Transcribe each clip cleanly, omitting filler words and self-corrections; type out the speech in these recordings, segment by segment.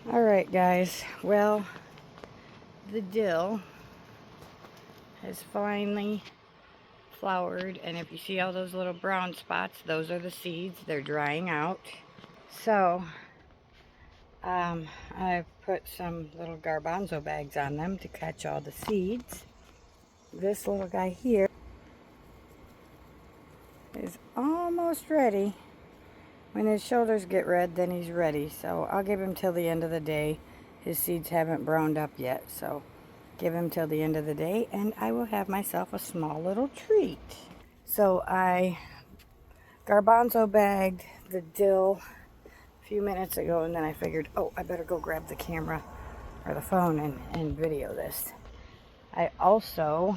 Alright guys, well, the dill has finally flowered, and if you see all those little brown spots, those are the seeds. They're drying out. So, I've put some little garbanzo bags on them to catch all the seeds. This little guy here is almost ready. When his shoulders get red, then he's ready. So I'll give him till the end of the day. His seeds haven't browned up yet, so give him till the end of the day, and I will have myself a small little treat. So I garbanzo bagged the dill a few minutes ago, and then I figured, oh, I better go grab the camera or the phone and video this. I also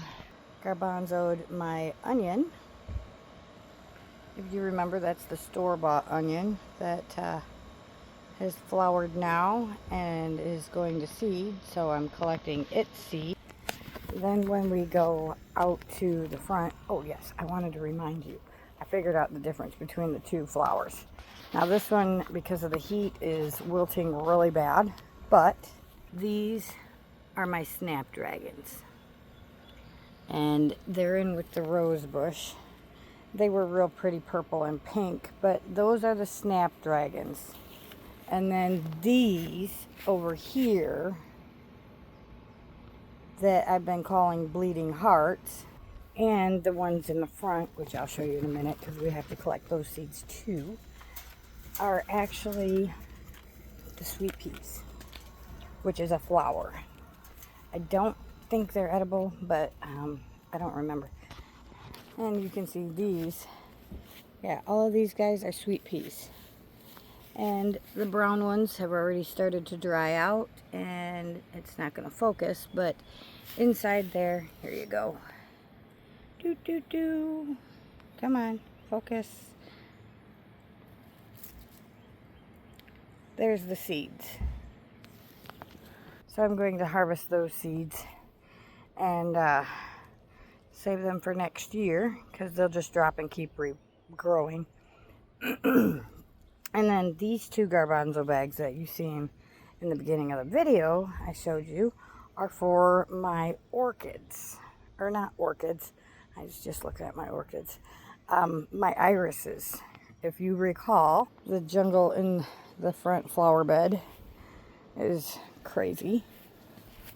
garbanzoed my onion. If you remember, that's the store-bought onion that has flowered now and is going to seed, so I'm collecting its seed. Then when we go out to the front, oh yes, I wanted to remind you, I figured out the difference between the two flowers. Now this one, because of the heat, is wilting really bad, but these are my snapdragons. And they're in with the rose bush. They were real pretty purple and pink, but those are the snapdragons. And then these over here that I've been calling bleeding hearts, and the ones in the front, which I'll show you in a minute because we have to collect those seeds too, are actually the sweet peas, which is a flower. I don't think they're edible, but I don't remember. And you can see these. Yeah, all of these guys are sweet peas. And the brown ones have already started to dry out, and it's not going to focus, but inside there, here you go. Doo doo doo. Come on, focus. There's the seeds. So I'm going to harvest those seeds and save them for next year, because they'll just drop and keep regrowing. And then these two garbanzo bags that you seen in the beginning of the video I showed you are for my orchids. Or not orchids. I was just looking at my orchids. My irises. If you recall, the jungle in the front flower bed is crazy.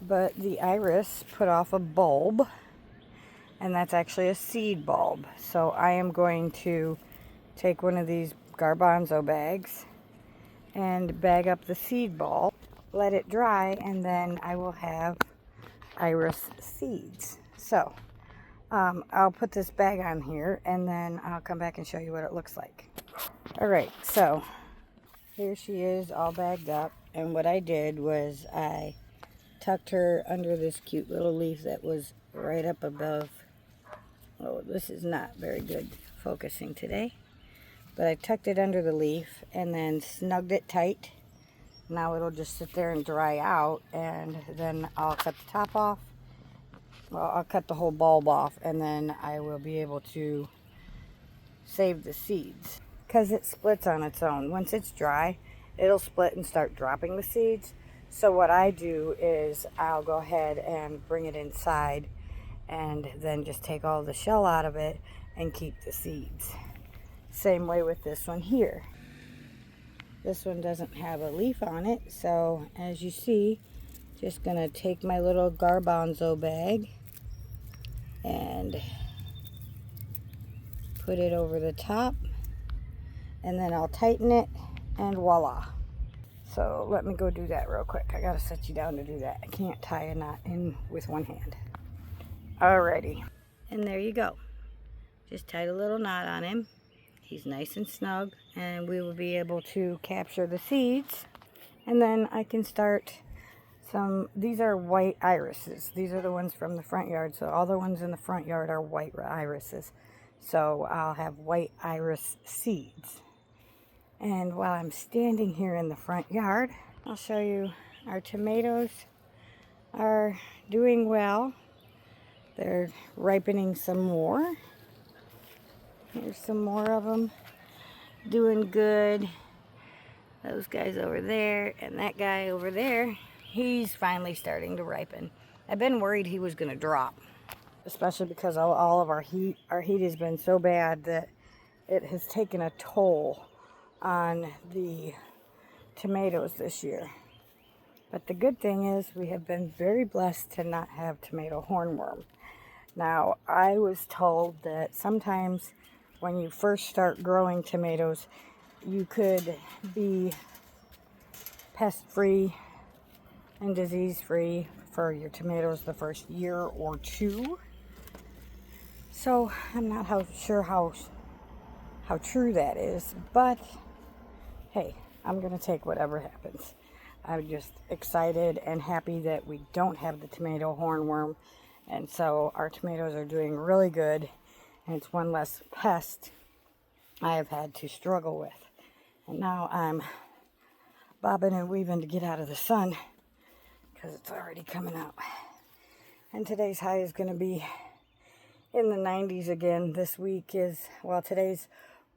But the iris put off a bulb. And that's actually a seed bulb. So I am going to take one of these garbanzo bags and bag up the seed bulb, let it dry, and then I will have iris seeds. So I'll put this bag on here and then I'll come back and show you what it looks like. Alright, so here she is all bagged up, and what I did was I tucked her under this cute little leaf that was right up above. Oh, this is not very good focusing today. But I tucked it under the leaf and then snugged it tight. Now it'll just sit there and dry out, and then I'll cut the top off. Well, I'll cut the whole bulb off, and then I will be able to save the seeds, because it splits on its own. Once it's dry, it'll split and start dropping the seeds. So what I do is I'll go ahead and bring it inside and then just take all the shell out of it and keep the seeds. Same way with this one here. This one doesn't have a leaf on it, so as you see, just gonna take my little garbanzo bag and put it over the top, and then I'll tighten it, and voila. So let me go do that real quick. I gotta set you down to do that. I can't tie a knot in with one hand. Alrighty, and there you go. Just tied a little knot on him. He's nice and snug, and we will be able to capture the seeds, and then I can start some. These are white irises. These are the ones from the front yard, so all the ones in the front yard are white irises. So I'll have white iris seeds. And while I'm standing here in the front yard, I'll show you our tomatoes are doing well. They're ripening some more. Here's some more of them doing good. those guys over there, and that guy over there, he's finally starting to ripen. I've been worried he was going to drop, especially because all of our heat has been so bad that it has taken a toll on the tomatoes this year. But the good thing is we have been very blessed to not have tomato hornworm. Now, I was told that sometimes when you first start growing tomatoes, you could be pest-free and disease-free for your tomatoes the first year or two. So I'm not sure how true that is, but hey, I'm gonna take whatever happens. I'm just excited and happy that we don't have the tomato hornworm, and so our tomatoes are doing really good, and it's one less pest I have had to struggle with. And now I'm bobbing and weaving to get out of the sun because it's already coming out. And today's high is going to be in the 90s again. This week is, well, today's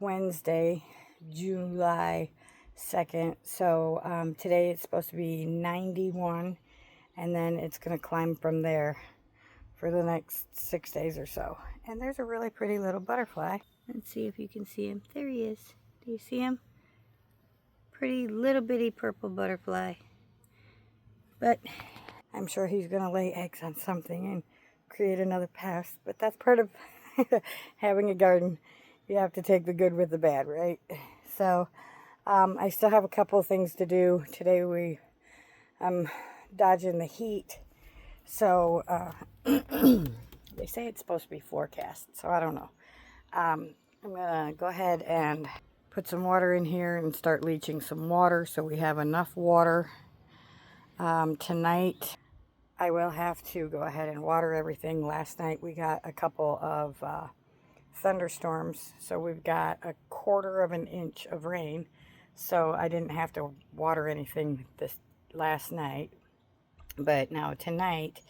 Wednesday, July 2nd. So today it's supposed to be 91, and then it's going to climb from there for the next 6 days or so. And there's a really pretty little butterfly. Let's see if you can see him. There he is. Do you see him? Pretty little bitty purple butterfly. But I'm sure he's going to lay eggs on something and create another pest. But that's part of having a garden. You have to take the good with the bad, right? So I still have a couple of things to do. Today I'm dodging the heat. So they say it's supposed to be forecast, so I don't know. I'm going to go ahead and put some water in here and start leaching some water so we have enough water. Tonight I will have to go ahead and water everything. Last night we got a couple of thunderstorms, so we've got 1/4 of an inch of rain, so I didn't have to water anything this last night. But now tonight,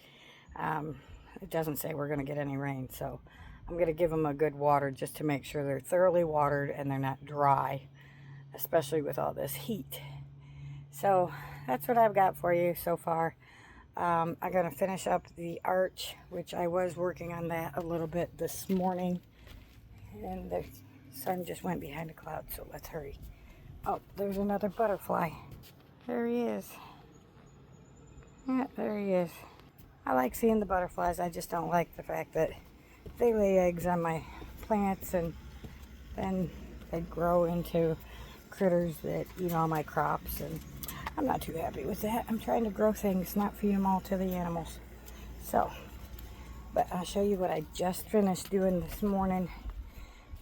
it doesn't say we're going to get any rain, so I'm going to give them a good water just to make sure they're thoroughly watered and they're not dry, especially with all this heat. So that's what I've got for you so far. I'm going to finish up the arch, which I was working on that a little bit this morning, and the sun just went behind a cloud, so let's hurry. Oh, there's another butterfly. There he is. Yeah, there he is. I like seeing the butterflies. I just don't like the fact that they lay eggs on my plants and then they grow into critters that eat all my crops, and I'm not too happy with that. I'm trying to grow things, not feed them all to the animals. So, but I'll show you what I just finished doing this morning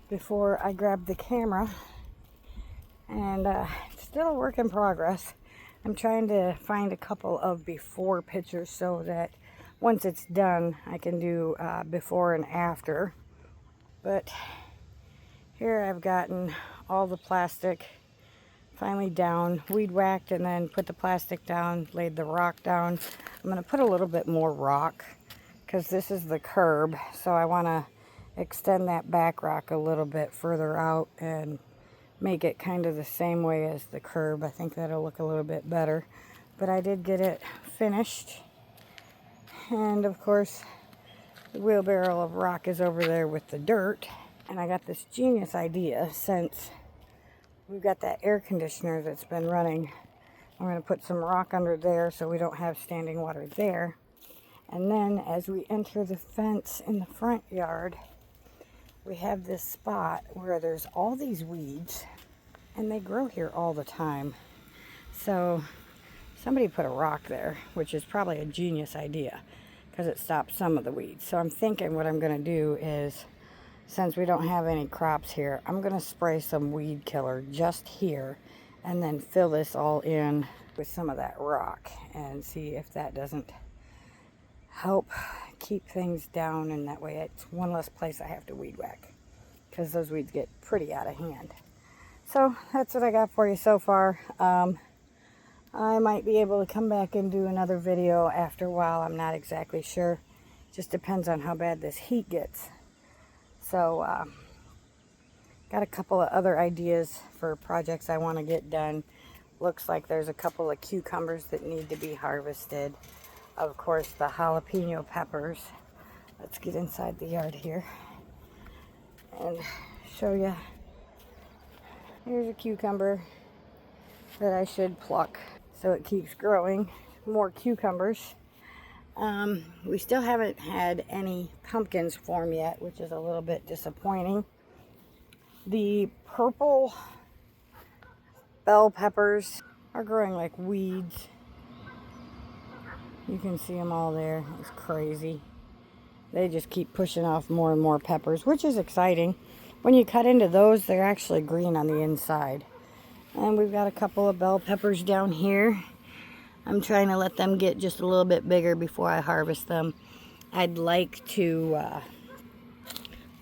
before I grabbed the camera. And it's still a work in progress. I'm trying to find a couple of before pictures so that once it's done, I can do before and after. But here I've gotten all the plastic finally down, weed whacked, and then put the plastic down, laid the rock down. I'm going to put a little bit more rock because this is the curb, so I want to extend that back rock a little bit further out and make it kind of the same way as the curb. I think that'll look a little bit better. But I did get it finished. And of course, the wheelbarrow of rock is over there with the dirt. And I got this genius idea, since we've got that air conditioner that's been running. I'm going to put some rock under there so we don't have standing water there. And then as we enter the fence in the front yard, we have this spot where there's all these weeds, and they grow here all the time. So somebody put a rock there, which is probably a genius idea because it stops some of the weeds. So I'm thinking what I'm going to do is, since we don't have any crops here, I'm going to spray some weed killer just here and then fill this all in with some of that rock and see if that doesn't help keep things down, and that way it's one less place I have to weed whack because those weeds get pretty out of hand. So that's what I got for you so far. I might be able to come back and do another video after a while. I'm not exactly sure. Just depends on how bad this heat gets. So got a couple of other ideas for projects I want to get done. Looks like there's a couple of cucumbers that need to be harvested. Of course, the jalapeno peppers. Let's get inside the yard here and show you. Here's a cucumber that I should pluck so it keeps growing more cucumbers. We still haven't had any pumpkins form yet, which is a little bit disappointing. The purple bell peppers are growing like weeds. You can see them all there. It's crazy. They just keep pushing off more and more peppers, which is exciting. When you cut into those, they're actually green on the inside. And we've got a couple of bell peppers down here. I'm trying to let them get just a little bit bigger before I harvest them. I'd like to, a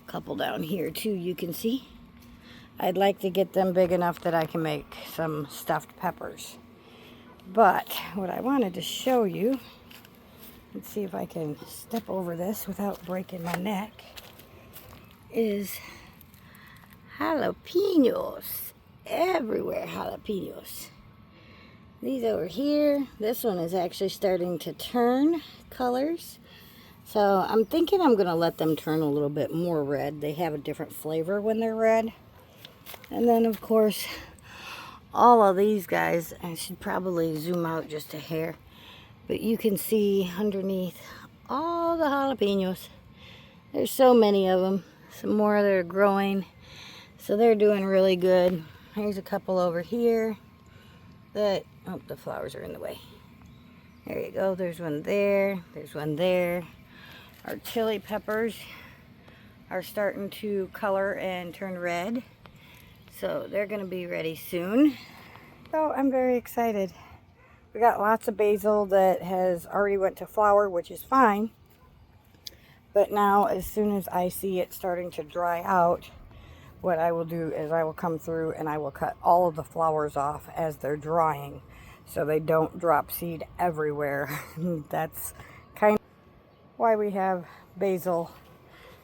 couple down here too, you can see. I'd like to get them big enough that I can make some stuffed peppers. But what I wanted to show you, let's see if I can step over this without breaking my neck, is jalapenos. Everywhere jalapenos. These over here, this one is actually starting to turn colors. So I'm thinking I'm going to let them turn a little bit more red. They have a different flavor when they're red. And then of course, all of these guys, I should probably zoom out just a hair, but you can see underneath all the jalapenos. There's so many of them. Some more that are growing. So they're doing really good. Here's a couple over here that, oh, the flowers are in the way. There you go. There's one there. There's one there. Our chili peppers are starting to color and turn red. So they're going to be ready soon. So I'm very excited. We got lots of basil that has already went to flower, which is fine. But now, as soon as I see it starting to dry out, what I will do is I will come through and I will cut all of the flowers off as they're drying so they don't drop seed everywhere. That's kind of why we have basil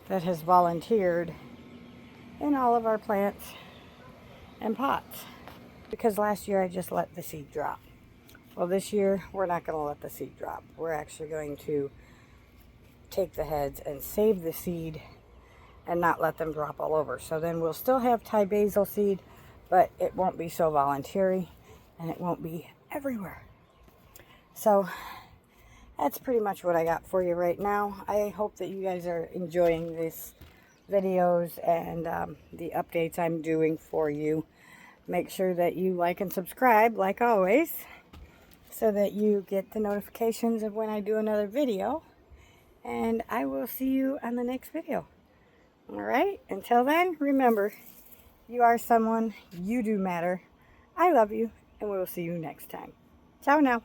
that has volunteered in all of our plants and pots. Because last year I just let the seed drop. Well, this year we're not going to let the seed drop. We're actually going to take the heads and save the seed and not let them drop all over. So then we'll still have Thai basil seed, but it won't be so voluntary and it won't be everywhere. So that's pretty much what I got for you right now. I hope that you guys are enjoying these videos and the updates I'm doing for you. Make sure that you like and subscribe, like always, so that you get the notifications of when I do another video. And I will see you on the next video. Alright, until then, remember, you are someone, you do matter. I love you, and we will see you next time. Ciao now.